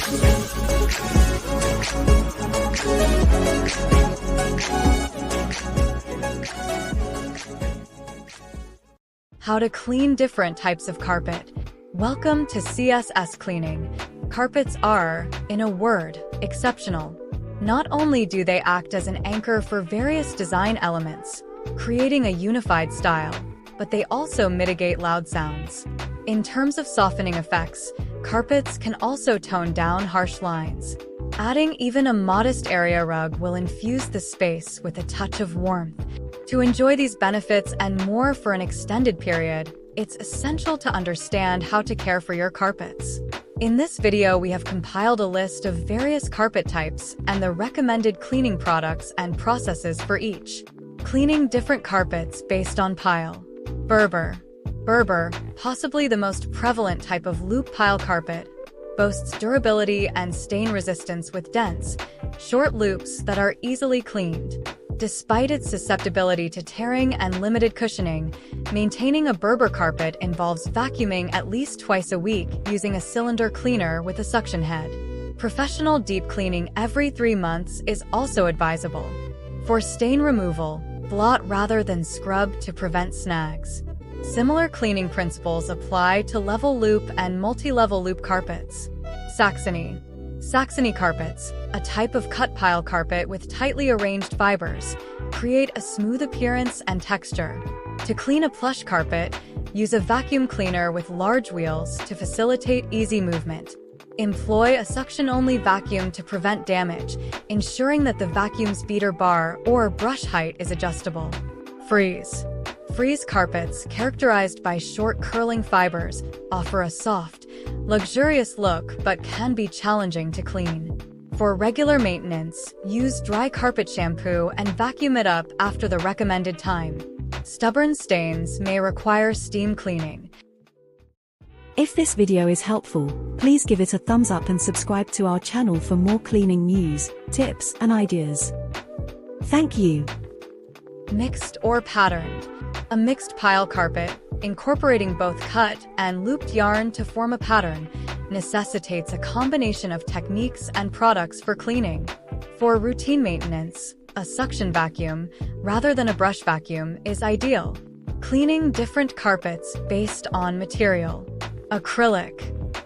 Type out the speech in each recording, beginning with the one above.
How to clean different types of carpet. Welcome to CSS Cleaning. Carpets are, in a word, exceptional. Not only do they act as an anchor for various design elements, creating a unified style, but they also mitigate loud sounds. In terms of softening effects, carpets can also tone down harsh lines. Adding even a modest area rug will infuse the space with a touch of warmth. To enjoy these benefits and more for an extended period, it's essential to understand how to care for your carpets. In this video, we have compiled a list of various carpet types and the recommended cleaning products and processes for each. Cleaning different carpets based on pile. Berber. Berber, possibly the most prevalent type of loop pile carpet, boasts durability and stain resistance with dense, short loops that are easily cleaned. Despite its susceptibility to tearing and limited cushioning, maintaining a Berber carpet involves vacuuming at least twice a week using a cylinder cleaner with a suction head. Professional deep cleaning every 3 months is also advisable. For stain removal, blot rather than scrub to prevent snags. Similar cleaning principles apply to level loop and multi-level loop carpets. Saxony. Saxony carpets, a type of cut pile carpet with tightly arranged fibers, create a smooth appearance and texture. To clean a plush carpet, use a vacuum cleaner with large wheels to facilitate easy movement. Employ a suction-only vacuum to prevent damage, ensuring that the vacuum's beater bar or brush height is adjustable. Frieze. Frieze carpets, characterized by short curling fibers, offer a soft, luxurious look but can be challenging to clean. For regular maintenance, use dry carpet shampoo and vacuum it up after the recommended time. Stubborn stains may require steam cleaning. If this video is helpful, please give it a thumbs up and subscribe to our channel for more cleaning news, tips, and ideas. Thank you. Mixed or patterned. A mixed pile carpet, incorporating both cut and looped yarn to form a pattern, necessitates a combination of techniques and products for cleaning. For routine maintenance, a suction vacuum, rather than a brush vacuum, is ideal. Cleaning different carpets based on material. Acrylic.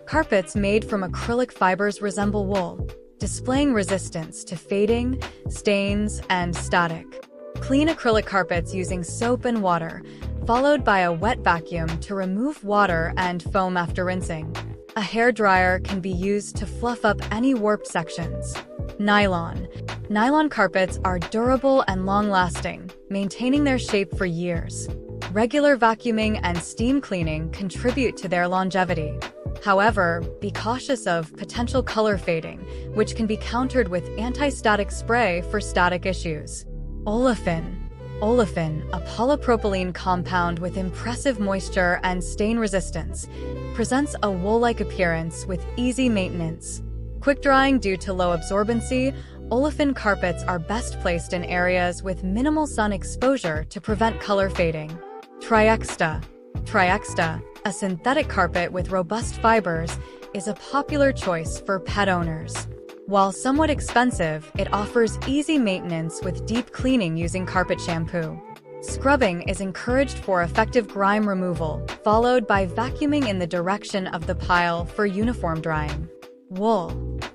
Carpets made from acrylic fibers resemble wool, displaying resistance to fading, stains, and static. Clean acrylic carpets using soap and water, followed by a wet vacuum to remove water and foam after rinsing. A hairdryer can be used to fluff up any warped sections. Nylon. Nylon carpets are durable and long-lasting, maintaining their shape for years. Regular vacuuming and steam cleaning contribute to their longevity. However, be cautious of potential color fading, which can be countered with anti-static spray for static issues. Olefin. Olefin, a polypropylene compound with impressive moisture and stain resistance, presents a wool-like appearance with easy maintenance. Quick drying due to low absorbency, olefin carpets are best placed in areas with minimal sun exposure to prevent color fading. Triexta. Triexta, a synthetic carpet with robust fibers, is a popular choice for pet owners. While somewhat expensive, it offers easy maintenance with deep cleaning using carpet shampoo. Scrubbing is encouraged for effective grime removal, followed by vacuuming in the direction of the pile for uniform drying. Wool.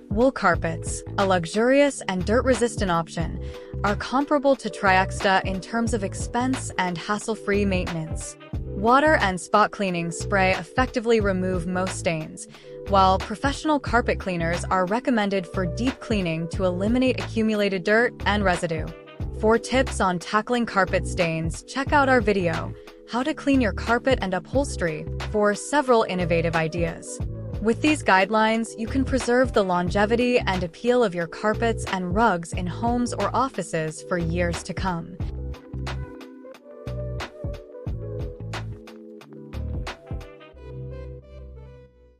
Wool carpets, a luxurious and dirt-resistant option, are comparable to Triexta in terms of expense and hassle-free maintenance. Water and spot cleaning spray effectively remove most stains, while professional carpet cleaners are recommended for deep cleaning to eliminate accumulated dirt and residue. For tips on tackling carpet stains, check out our video, How to Clean Your Carpet and Upholstery, for several innovative ideas. With these guidelines, you can preserve the longevity and appeal of your carpets and rugs in homes or offices for years to come.